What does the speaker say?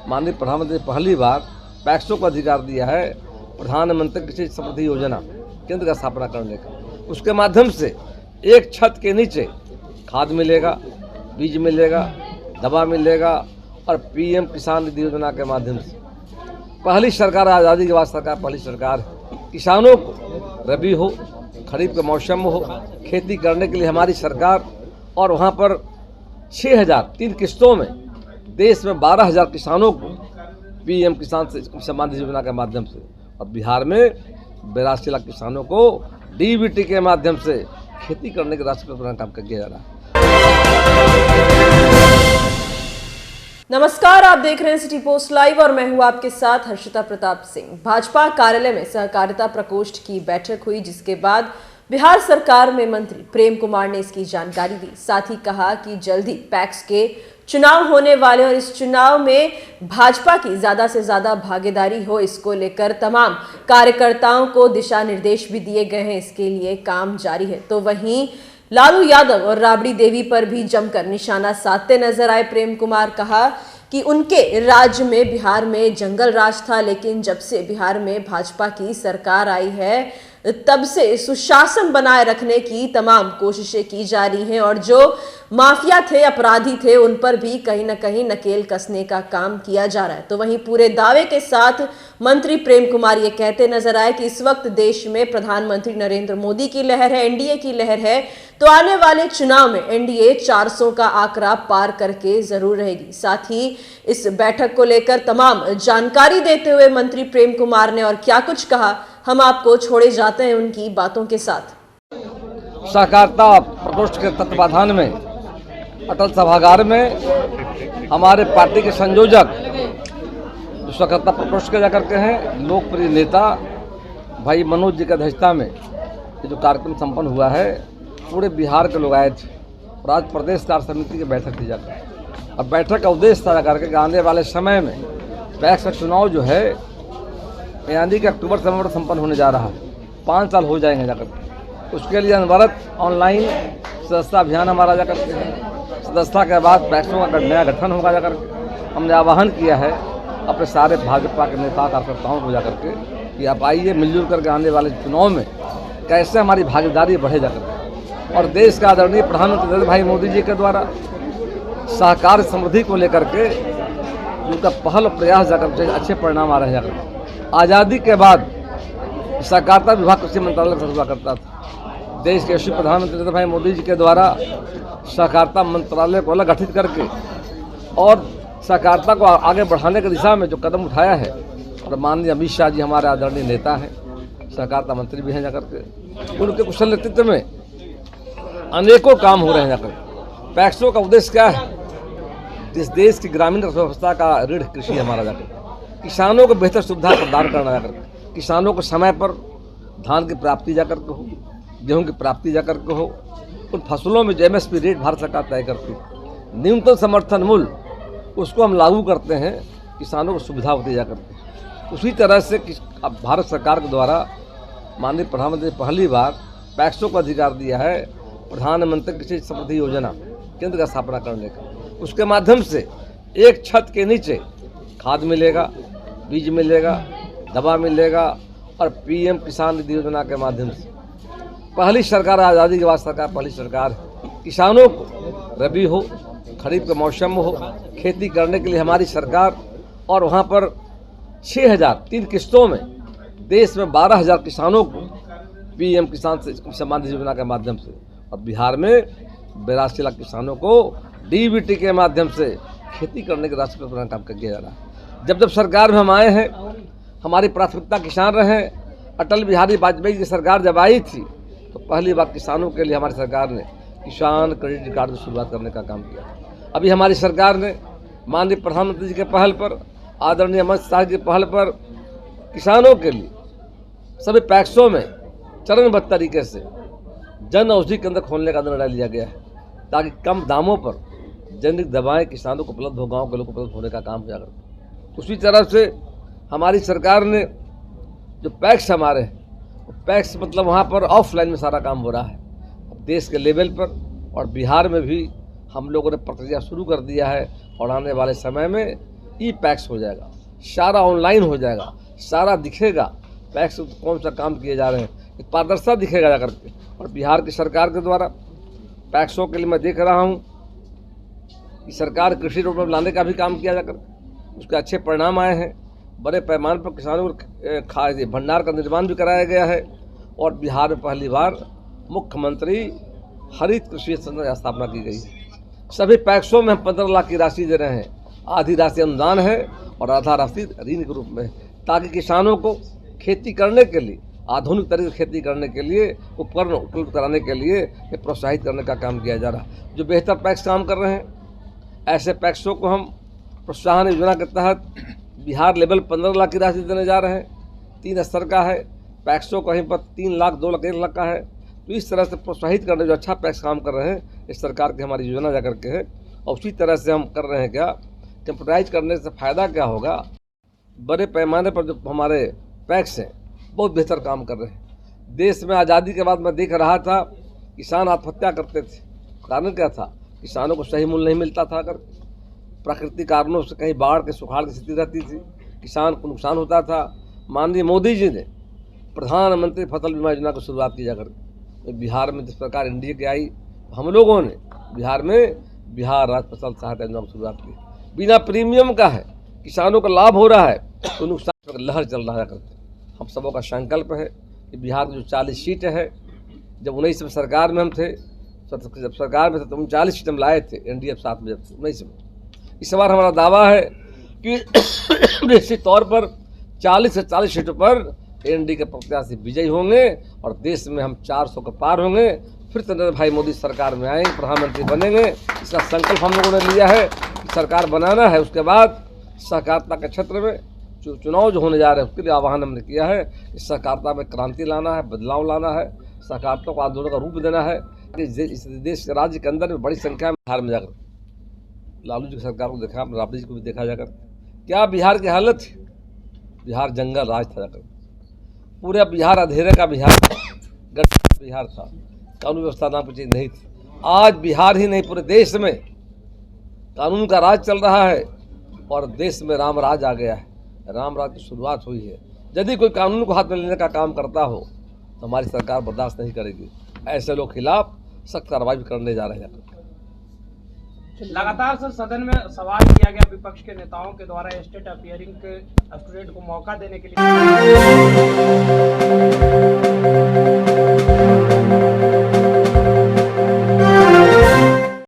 माननीय प्रधानमंत्री पहली बार पैक्सों को अधिकार दिया है प्रधानमंत्री कृषि समृद्धि योजना केंद्र का स्थापना करने का। उसके माध्यम से एक छत के नीचे खाद मिलेगा, बीज मिलेगा, दवा मिलेगा और पीएम किसान निधि योजना के माध्यम से पहली सरकार, आज़ादी के बाद सरकार पहली सरकार है। किसानों को रबी हो, खरीफ के मौसम में हो, खेती करने के लिए हमारी सरकार, और वहाँ पर 6,000 3 किस्तों में देश में 12,000 किसानों को पीएम किसान सम्मान निधि योजना के माध्यम से, और बिहार में 82 लाख किसानों को डीबीटी के माध्यम से खेती करने के रास्ते पर काम किया जा रहा है। नमस्कार, आप देख रहे हैं सिटी पोस्ट लाइव और मैं हूं आपके साथ हर्षिता प्रताप सिंह। भाजपा कार्यालय में सहकारिता प्रकोष्ठ की बैठक हुई, जिसके बाद बिहार सरकार में मंत्री प्रेम कुमार ने इसकी जानकारी दी। साथ ही कहा कि जल्दी पैक्स के चुनाव होने वाले और इस चुनाव में भाजपा की ज्यादा से ज्यादा भागीदारी हो, इसको लेकर तमाम कार्यकर्ताओं को दिशा निर्देश भी दिए गए हैं। इसके लिए काम जारी है। तो वहीं लालू यादव और राबड़ी देवी पर भी जमकर निशाना साधते नजर आए प्रेम कुमार। कहा कि उनके राज्य में बिहार में जंगल राज था, लेकिन जब से बिहार में भाजपा की सरकार आई है तब से सुशासन बनाए रखने की तमाम कोशिशें की जा रही हैं और जो माफिया थे, अपराधी थे, उन पर भी कहीं ना कहीं नकेल कसने का काम किया जा रहा है। तो वहीं पूरे दावे के साथ मंत्री प्रेम कुमार ये कहते नजर आए कि इस वक्त देश में प्रधानमंत्री नरेंद्र मोदी की लहर है, एनडीए की लहर है, तो आने वाले चुनाव में एनडीए 400 का आंकड़ा पार करके जरूर रहेगी। साथ ही इस बैठक को लेकर तमाम जानकारी देते हुए मंत्री प्रेम कुमार ने और क्या कुछ कहा, हम आपको छोड़े जाते हैं उनकी बातों के साथ। सहकारिता प्रकोष्ठ के तत्वाधान में अटल सभागार में हमारे पार्टी के संयोजक जो सहकारिता प्रकोष्ठ के जाकर के हैं, लोकप्रिय नेता भाई मनोज जी की अध्यक्षता में ये जो कार्यक्रम संपन्न हुआ है, पूरे बिहार के लोग आए थे और आज प्रदेश कार्य समिति की बैठक की जाकर, और बैठक का उद्देश्य था करके आने वाले समय में पैक्स का चुनाव जो है यानी कि अक्टूबर से नवंबर संपन्न होने जा रहा है, 5 साल हो जाएंगे जाकर। उसके लिए अनवरत ऑनलाइन सदस्यता अभियान हमारा जाकर के है। सदस्यता के बाद पैक्सों का नया गठन होगा जाकर के। हमने आह्वान किया है अपने सारे भाजपा के नेता कार्यकर्ताओं को जाकर के कि आप आइए, मिलजुल करके आने वाले चुनाव में कैसे हमारी भागीदारी बढ़े जाकर, और देश का आदरणीय प्रधानमंत्री नरेंद्र भाई मोदी जी के द्वारा सहकार समृद्धि को लेकर के उनका पहल प्रयास जाकर के अच्छे परिणाम आ रहे हैं जाकर। आज़ादी के बाद सहकारिता विभाग कृषि मंत्रालय से हुआ करता था। देश के यशस्वी प्रधानमंत्री नरेंद्र भाई मोदी जी के द्वारा सहकारिता मंत्रालय को अलग गठित करके और सहकारिता को आगे बढ़ाने की दिशा में जो कदम उठाया है, और माननीय अमित शाह जी हमारे आदरणीय नेता हैं, सहकारिता मंत्री भी हैं जाकर के, उनके कुशल नेतृत्व में अनेकों काम हो रहे हैं जाकर। पैक्सों का उद्देश्य क्या है? इस देश की ग्रामीण अर्थव्यवस्था का रीढ़ कृषि हमारा जाकर, किसानों को बेहतर सुविधा प्रदान करना जाकर, किसानों को समय पर धान की प्राप्ति जाकर के हो, गेहूं की प्राप्ति जाकर के हो, उन फसलों में जो एमएसपी रेट भारत सरकार तय करती है, न्यूनतम समर्थन मूल्य, उसको हम लागू करते हैं, किसानों को सुविधा होती जाकर के। उसी तरह से अब भारत सरकार के द्वारा माननीय प्रधानमंत्री पहली बार पैक्सों को अधिकार दिया है प्रधानमंत्री कृषि समृद्धि योजना केंद्र का स्थापना करने का। उसके माध्यम से एक छत के नीचे खाद मिलेगा, बीज मिलेगा, दवा मिलेगा और पीएम किसान निधि योजना के माध्यम से पहली सरकार, आज़ादी के बाद सरकार पहली सरकार है। किसानों को रबी हो, खरीफ के मौसम में हो, खेती करने के लिए हमारी सरकार, और वहाँ पर 6,000 3 किस्तों में देश में 12,000 किसानों को पीएम किसान सम्मान निधि योजना के माध्यम से, और बिहार में 82 लाख किसानों को डीबीटी के माध्यम से खेती करने के रास्ते पर काम किया जा रहा है। जब जब सरकार में हम आए हैं, हमारी प्राथमिकता किसान रहे। अटल बिहारी वाजपेयी की सरकार जब आई थी तो पहली बार किसानों के लिए हमारी सरकार ने किसान क्रेडिट कार्ड की शुरुआत करने का काम किया। अभी हमारी सरकार ने माननीय प्रधानमंत्री जी के पहल पर, आदरणीय अमित शाह की पहल पर किसानों के लिए सभी पैक्सों में चरणबद्ध तरीके से जन औषधि केंद्र खोलने का निर्णय लिया गया है, ताकि कम दामों पर जैविक दवाएं किसानों को उपलब्ध हो, गाँव के लोगों को उपलब्ध होने का काम हो जाएगा। उसी तरह से हमारी सरकार ने जो पैक्स हमारे हैं, पैक्स मतलब वहाँ पर ऑफलाइन में सारा काम हो रहा है देश के लेवल पर, और बिहार में भी हम लोगों ने प्रक्रिया शुरू कर दिया है, और आने वाले समय में ई पैक्स हो जाएगा, सारा ऑनलाइन हो जाएगा, सारा दिखेगा पैक्स कौन सा काम किए जा रहे हैं, एक पारदर्शिता दिखेगा जाकर के। और बिहार की सरकार के द्वारा पैक्सों के लिए मैं देख रहा हूँ कि सरकार कृषि रोडमैप लाने का भी काम किया जाकर, उसके अच्छे परिणाम आए हैं। बड़े पैमाने पर किसानों को भंडार का निर्माण भी कराया गया है। और बिहार में पहली बार मुख्यमंत्री हरित कृषि संघ की स्थापना की गई है। सभी पैक्सों में हम 15 लाख की राशि दे रहे हैं, आधी राशि अनुदान है और आधा राशि ऋण के रूप में है, ताकि किसानों को खेती करने के लिए, आधुनिक तरीके से खेती करने के लिए उपकरण उपलब्ध कराने के लिए प्रोत्साहित करने का काम किया जा रहा है। जो बेहतर पैक्स काम कर रहे हैं, ऐसे पैक्सों को हम प्रोत्साहन योजना के तहत बिहार लेवल 15 लाख की राशि देने जा रहे हैं। 3 स्तर का है पैक्सों, कहीं पर 3 लाख, 2 लाख, 1 लाख का है। तो इस तरह से प्रोत्साहित करने जो अच्छा पैक्स काम कर रहे हैं, इस सरकार की हमारी योजना जा करके है। और उसी तरह से हम कर रहे हैं क्या, कंप्यूटराइज करने से फ़ायदा क्या होगा, बड़े पैमाने पर जो हमारे पैक्स हैं बहुत बेहतर काम कर रहे हैं। देश में आज़ादी के बाद मैं देख रहा था किसान आत्महत्या करते थे। कारण क्या था, किसानों को सही मूल्य नहीं मिलता था। अगर प्राकृतिक कारणों से कहीं बाढ़ के सुखाड़ की स्थिति रहती थी, किसान को नुकसान होता था। माननीय मोदी जी ने प्रधानमंत्री फसल बीमा योजना की शुरुआत की जाकर बिहार में जिस प्रकार एनडीए की आई, हम लोगों ने बिहार में बिहार राज्य फसल सहायता योजना की शुरुआत की। बिना प्रीमियम का है, किसानों का लाभ हो रहा है, तो नुकसान लहर चल रहा है करते। हम सबों का संकल्प है कि बिहार की जो 40 सीटें हैं, जब 19 में सरकार में हम थे, जब सरकार में थे तो 39 सीट हम लाए थे एनडीए साथ में, जब 19 में। इस बार हमारा दावा है कि निश्चित तौर पर 40 से 40 सीटों पर एनडीए के प्रत्याशी विजयी होंगे और देश में हम 400 के पार होंगे। फिर तो नरेंद्र भाई मोदी सरकार में आएंगे, प्रधानमंत्री बनेंगे। इसका संकल्प हम लोगों ने लिया है कि सरकार बनाना है। उसके बाद सहकारिता के क्षेत्र में चुनाव जो होने जा रहे हैं, उसके लिए आह्वान हमने किया है। इस सहकारिता में क्रांति लाना है, बदलाव लाना है, सहकारिता को आंदोलन का रूप देना है। इस देश राज्य के अंदर में बड़ी संख्या में बिहार में जाकर लालू जी की सरकार को देखा, राबड़ी जी को भी देखा जाकर, क्या बिहार की हालत थी। बिहार जंगल राज था जाकर, पूरा बिहार अंधेरे का बिहार था, गड्ढा बिहार था, कानून व्यवस्था नाम की चीज नहीं थी। आज बिहार ही नहीं, पूरे देश में कानून का राज चल रहा है और देश में राम राज आ गया है। राम राज की शुरुआत हुई है। यदि कोई कानून को हाथ में लेने का काम करता हो तो हमारी सरकार बर्दाश्त नहीं करेगी। ऐसे लोग खिलाफ सख्त कार्रवाई भी करने जा रहे हैं। लगातार सर सदन में सवाल किया गया विपक्ष के नेताओं के द्वारा स्टेट अपीयरिंग के स्टूडेंट को मौका देने के लिए